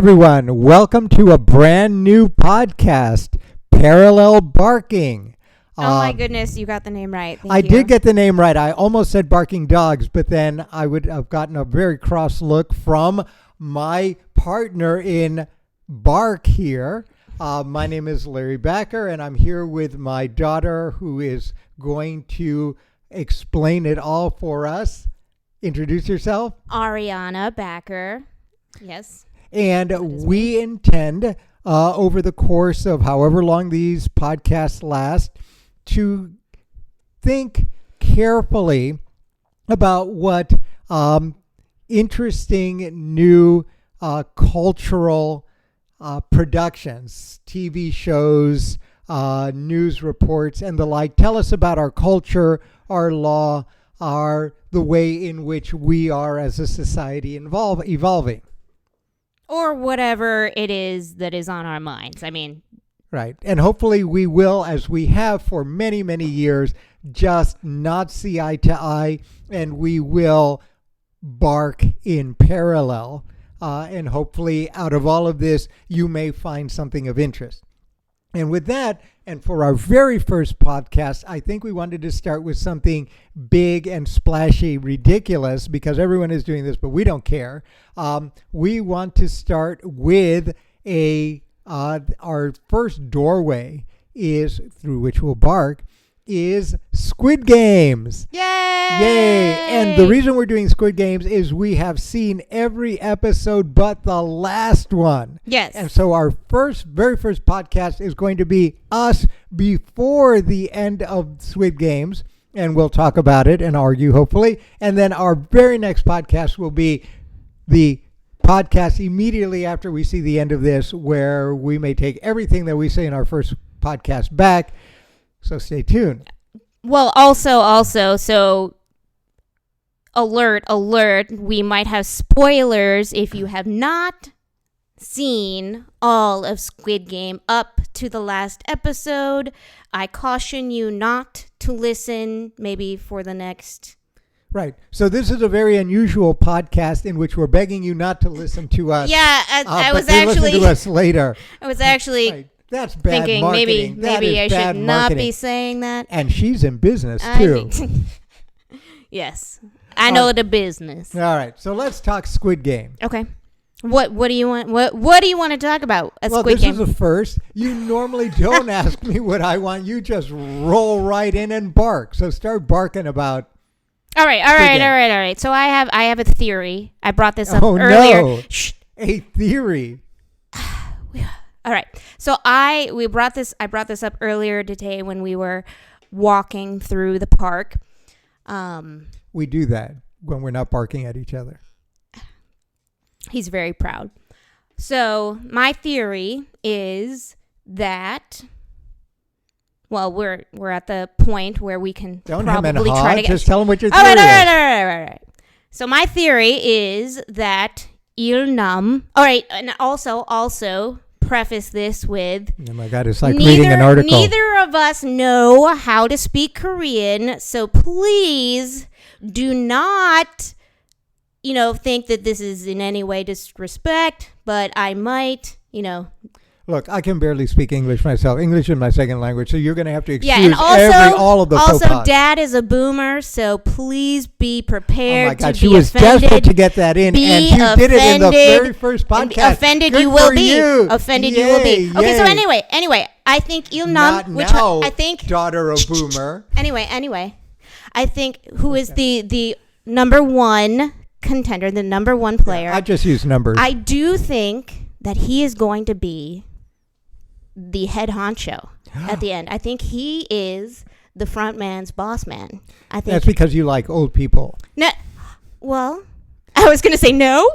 everyone. Welcome to a brand new podcast, Parallel Barking. Oh my goodness, you got the name right. Thank I you. did get the name right. I almost said Barking Dogs, but then I would have gotten a very cross look from my partner in Bark here. My name is Larry Backer, and I'm here with my daughter who is going to explain it all for us. Introduce yourself. Ariana Backer. Yes. And we intend, over the course of however long these podcasts last, to think carefully about what interesting new cultural productions, TV shows, news reports, and the like tell us about our culture, our law, the way in which we are as a society evolving. Or whatever it is that is on our minds. I mean. Right. And hopefully we will, as we have for many, many years, just not see eye to eye, and we will bark in parallel. And hopefully out of all of this, you may find something of interest. And with that, and for our very first podcast, I think we wanted to start with something big and splashy, ridiculous, because everyone is doing this, but we don't care. We want to start with our first doorway is through which we'll bark is Squid Games. Yay! Yay! And the reason we're doing Squid Games is we have seen every episode but the last one. Yes. And so our very first podcast is going to be us before the end of Squid Games, and we'll talk about it and argue, hopefully. And then our very next podcast will be the podcast immediately after we see the end of this, where we may take everything that we say in our first podcast back. So stay tuned. Well, also, so alert, we might have spoilers if you have not seen all of Squid Game up to the last episode. I caution you not to listen maybe for the next. Right. So this is a very unusual podcast in which we're begging you not to listen to us. Yeah, I was actually actually listen to us later. I was actually Right. That's bad thinking marketing. maybe I should not marketing. be saying that. And she's in business too. Yes, I know the business. All right. So let's talk Squid Game. Okay. What do you want? What do you want to talk about? Well, this is a first. You normally don't ask me what I want. You just roll right in and bark. So start barking about. All right. So I have a theory. I brought this up earlier. No. Shh. A theory. All right. So I brought this up earlier today when we were walking through the park. We do that when we're not barking at each other. He's very proud. So my theory is that, well, we're at the point where we can Don't probably try to get. Just tell him what your All theory is. All right. So my theory is that Il Nam. All right, and also preface this with. Oh my God! It's like reading an article. Neither of us know how to speak Korean, so please do not. Think that this is in any way disrespect, but I might, Look, I can barely speak English myself. English is my second language, so you're going to have to excuse and all of the faux pas. Also, Dad is a boomer, so please be prepared oh my God, to she be was offended. desperate to get that in, and she did it in the very first podcast. Offended Good you will for be. you. Offended Yay, you will be. Okay, so yay. anyway, I think Il Nam, Not which now, I think daughter of boomer. Anyway, I think who is the number one contender, the number one player. I just use numbers. I do think that he is going to be the head honcho at the end. I think he is the front man's boss man. I think that's because you like old people. No, well, I was going to say no.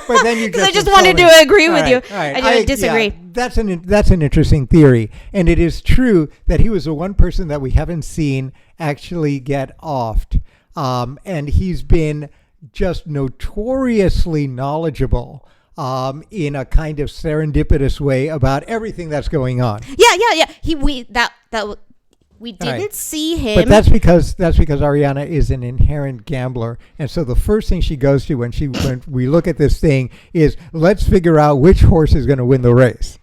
But then you I just wanted to agree with you. I disagree. Yeah, that's an interesting theory, and it is true that he was the one person that we haven't seen actually get offed. And he's been just notoriously knowledgeable in a kind of serendipitous way about everything that's going on. Yeah. We All right. didn't see him. But that's because Ariana is an inherent gambler, and so the first thing she goes to when we look at this thing is, let's figure out which horse is going to win the race.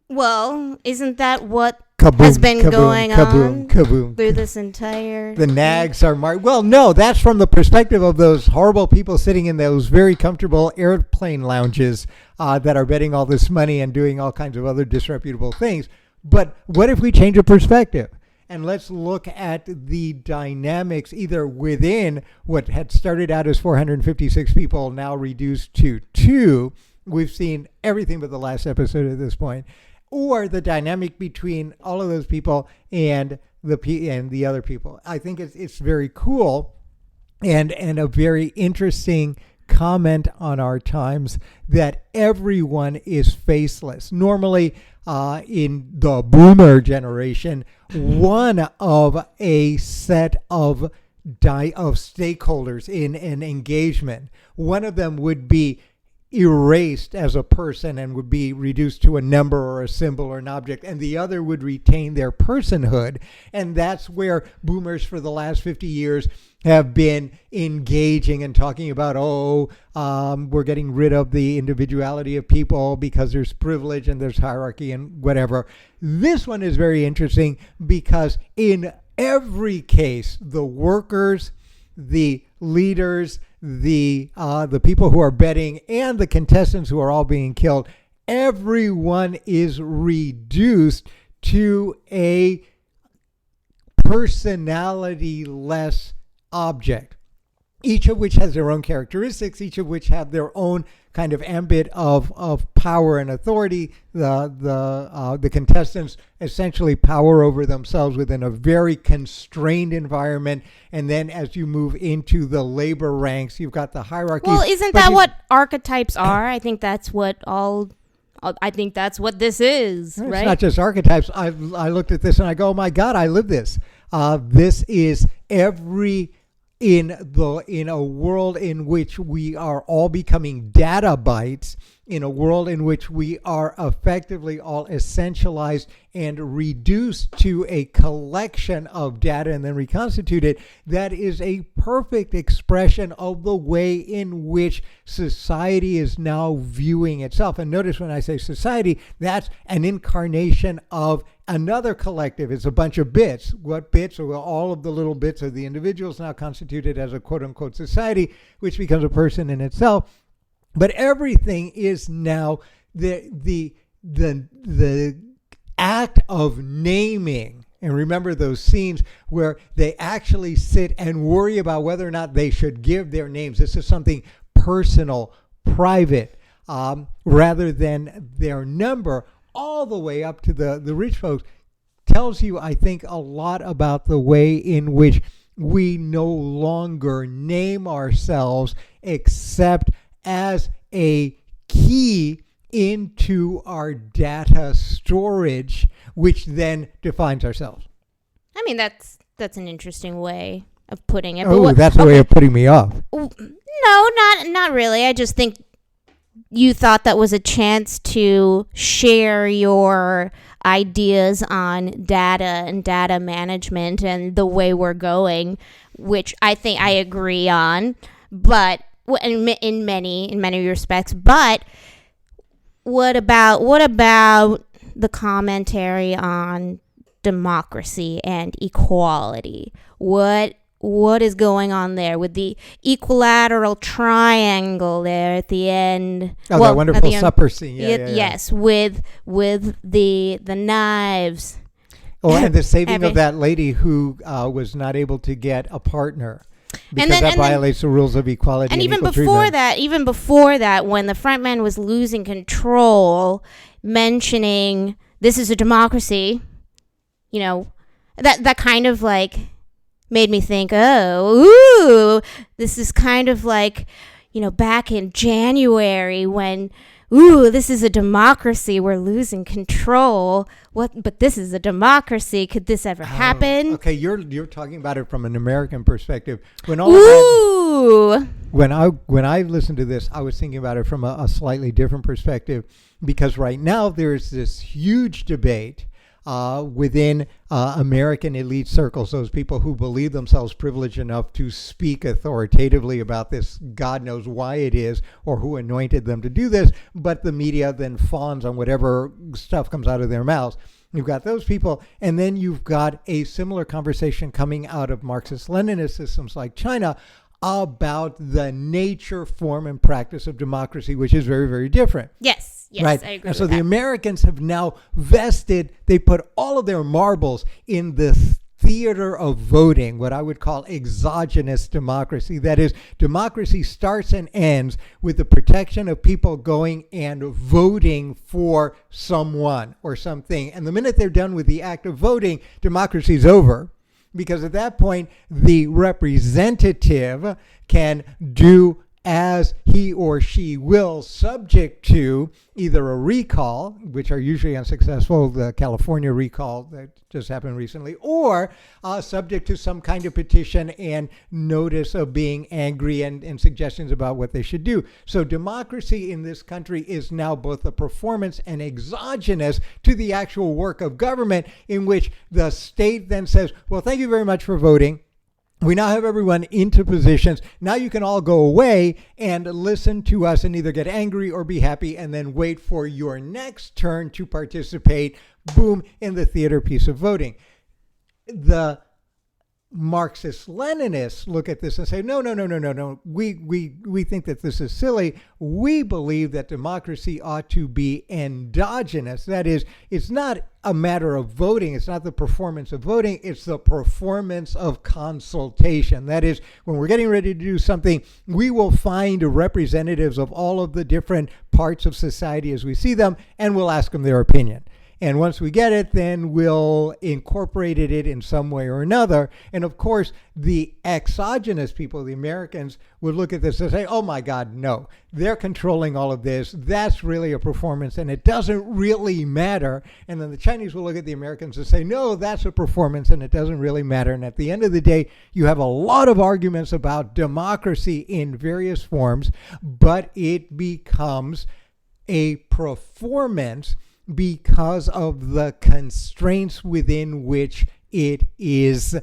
Well, isn't that what Kaboom, has been kaboom, going kaboom, on kaboom. through this entire... The nags are well, no, that's from the perspective of those horrible people sitting in those very comfortable airplane lounges that are betting all this money and doing all kinds of other disreputable things. But what if we change the perspective? And let's look at the dynamics either within what had started out as 456 people, now reduced to 2. We've seen everything but the last episode at this point. Or the dynamic between all of those people and the other people. I think it's very cool and a very interesting comment on our times that everyone is faceless. Normally, in the boomer generation, one of a set of stakeholders in an engagement, one of them would be erased as a person and would be reduced to a number or a symbol or an object, and the other would retain their personhood. And that's where boomers for the last 50 years have been engaging and talking about, we're getting rid of the individuality of people because there's privilege and there's hierarchy and whatever. This one is very interesting because in every case, the workers, the leaders, the people who are betting, and the contestants who are all being killed, everyone is reduced to a personality-less object, each of which has their own characteristics, each of which have their own kind of ambit of power and authority. The contestants essentially power over themselves within a very constrained environment. And then as you move into the labor ranks, you've got the hierarchy. Well, isn't that what archetypes are? I think that's what this is, right? It's not just archetypes. I looked at this and I go, oh my God, I live this. This is in a world in which we are all becoming data bytes, in a world in which we are effectively all essentialized and reduced to a collection of data and then reconstituted, that is a perfect expression of the way in which society is now viewing itself. And notice when I say society, that's an incarnation of another collective. It's a bunch of bits. What bits? Well, all of the little bits of the individuals now constituted as a quote unquote society, which becomes a person in itself. But everything is now the act of naming. And remember those scenes where they actually sit and worry about whether or not they should give their names. This is something personal, private, rather than their number, all the way up to the rich folks. Tells you, I think, a lot about the way in which we no longer name ourselves except as a key into our data storage, which then defines ourselves. I mean, that's an interesting way of putting it. Oh, that's a way of putting me off. No, not really. I just think you thought that was a chance to share your ideas on data and data management and the way we're going, which I think I agree on, but in many respects. But what about the commentary on democracy and equality? What is going on there with the equilateral triangle there at the end? Oh, that wonderful supper scene. Yeah. Yes, with the knives. Oh, and the saving of that lady who was not able to get a partner. Because that violates the rules of equality and even equal before treatment. that, when the front man was losing control, mentioning this is a democracy, that kind of like made me think, this is kind of like, back in January when, this is a democracy, we're losing control. But this is a democracy. Could this ever happen? Okay, you're talking about it from an American perspective. When I listened to this, I was thinking about it from a slightly different perspective, because right now there's this huge debate within American elite circles, those people who believe themselves privileged enough to speak authoritatively about this, God knows why it is, or who anointed them to do this, but the media then fawns on whatever stuff comes out of their mouths. You've got those people, and then you've got a similar conversation coming out of Marxist-Leninist systems like China about the nature, form, and practice of democracy, which is very, very different. Yes, right? I agree And so with the that. Americans have now vested, they put all of their marbles in the theater of voting, what I would call exogenous democracy. That is, democracy starts and ends with the protection of people going and voting for someone or something. And the minute they're done with the act of voting, democracy's over. Because at that point, the representative can do as he or she will, subject to either a recall, which are usually unsuccessful, the California recall that just happened recently, or subject to some kind of petition and notice of being angry and suggestions about what they should do. So democracy in this country is now both a performance and exogenous to the actual work of government, in which the state then says, well, thank you very much for voting. We now have everyone into positions. Now you can all go away and listen to us and either get angry or be happy and then wait for your next turn to participate, boom, in the theater piece of voting. The Marxist-Leninists look at this and say, no. We think that this is silly. We believe that democracy ought to be endogenous. That is, it's not a matter of voting. It's not the performance of voting. It's the performance of consultation. That is, when we're getting ready to do something, we will find representatives of all of the different parts of society as we see them, and we'll ask them their opinion. And once we get it, then we'll incorporate it in some way or another. And of course, the exogenous people, the Americans, would look at this and say, oh my God, no, they're controlling all of this. That's really a performance and it doesn't really matter. And then the Chinese will look at the Americans and say, no, that's a performance and it doesn't really matter. And at the end of the day, you have a lot of arguments about democracy in various forms, but it becomes a performance because of the constraints within which it is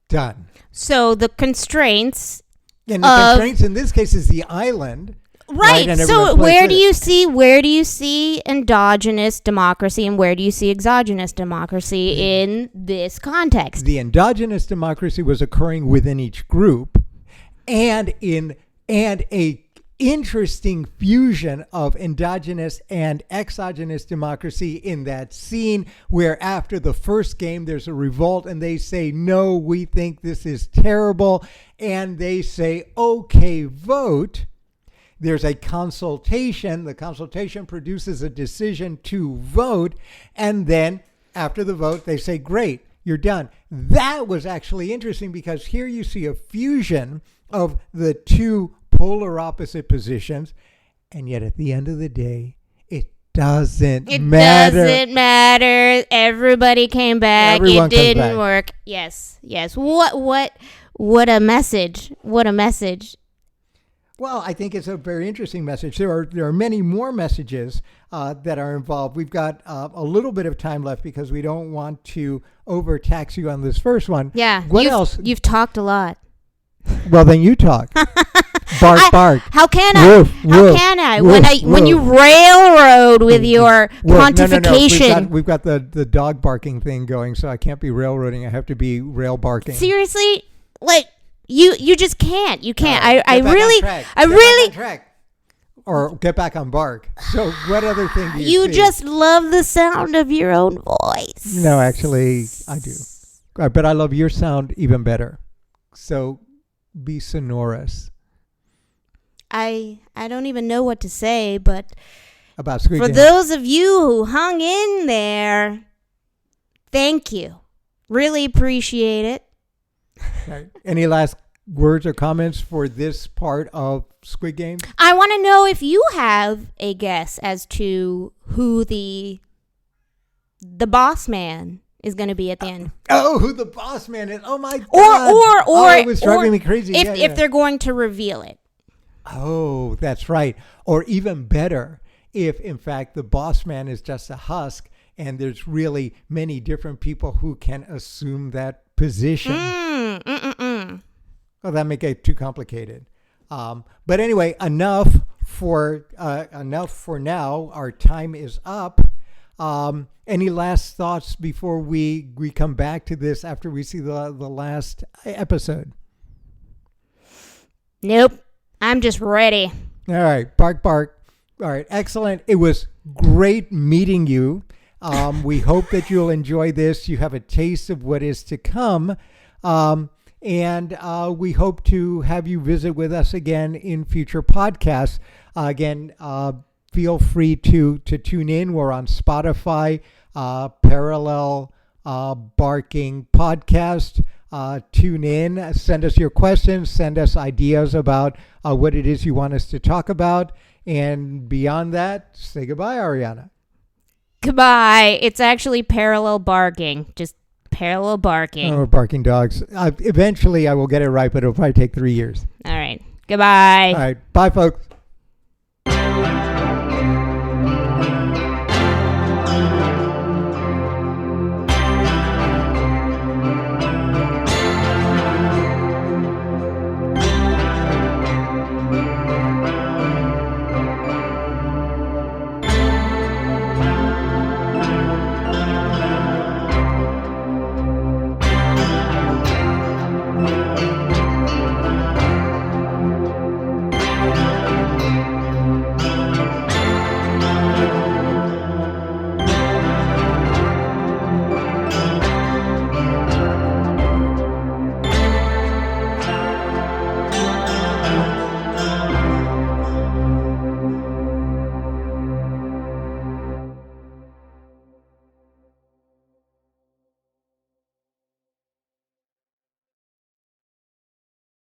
done. So the constraints, And the constraints in this case is the island. right? And So everyone plays where do you see endogenous democracy and where do you see exogenous democracy in this context? The endogenous democracy was occurring within each group, and a interesting fusion of endogenous and exogenous democracy in that scene where after the first game there's a revolt and they say, no, we think this is terrible, and they say, okay, vote. There's a consultation. The consultation produces a decision to vote, and then after the vote they say, great, you're done. That was actually interesting because here you see a fusion of the two polar opposite positions, and yet at the end of the day, it doesn't matter. It doesn't matter. Everybody came back. Everyone it comes didn't back. work. Yes. What a message. What a message. Well, I think it's a very interesting message. There are many more messages that are involved. We've got a little bit of time left because we don't want to overtax you on this first one. Yeah. What else? You've talked a lot. Well, then you talk. Bark. How can I? Woof, How woof, can I? woof, When you woof. railroad with your Woof. pontification. No. We've got the dog barking thing going, so I can't be railroading. I have to be rail barking. Seriously, like you just can't. You can't. Get back on track. Or get back on bark. So what other thing do you see? just love the sound of your own voice. No, actually, I do. But I love your sound even better. So be sonorous. I don't even know what to say, but About Squid for Game. those of you who hung in there, thank you. Really appreciate it. Right. Any last words or comments for this part of Squid Game? I want to know if you have a guess as to who the boss man is going to be at the end. Oh, who the boss man is. Oh, my God. Or it was driving me crazy. If they're going to reveal it. Oh, that's right. Or even better, if in fact the boss man is just a husk and there's really many different people who can assume that position. Well, that make it too complicated. But anyway, enough for now. Our time is up. Any last thoughts before we come back to this after we see the last episode? Nope. I'm just ready. All right. Bark, bark. All right. Excellent. It was great meeting you. We hope that you'll enjoy this. You have a taste of what is to come. And we hope to have you visit with us again in future podcasts. Again, feel free to tune in. We're on Spotify, Parallel Barking Podcast. Tune in, send us your questions, send us ideas about what it is you want us to talk about. And beyond that, say goodbye, Ariana. Goodbye. It's actually parallel barking. Just parallel barking. Oh, barking dogs. Eventually, I will get it right, but it'll probably take 3 years. All right. Goodbye. All right. Bye, folks.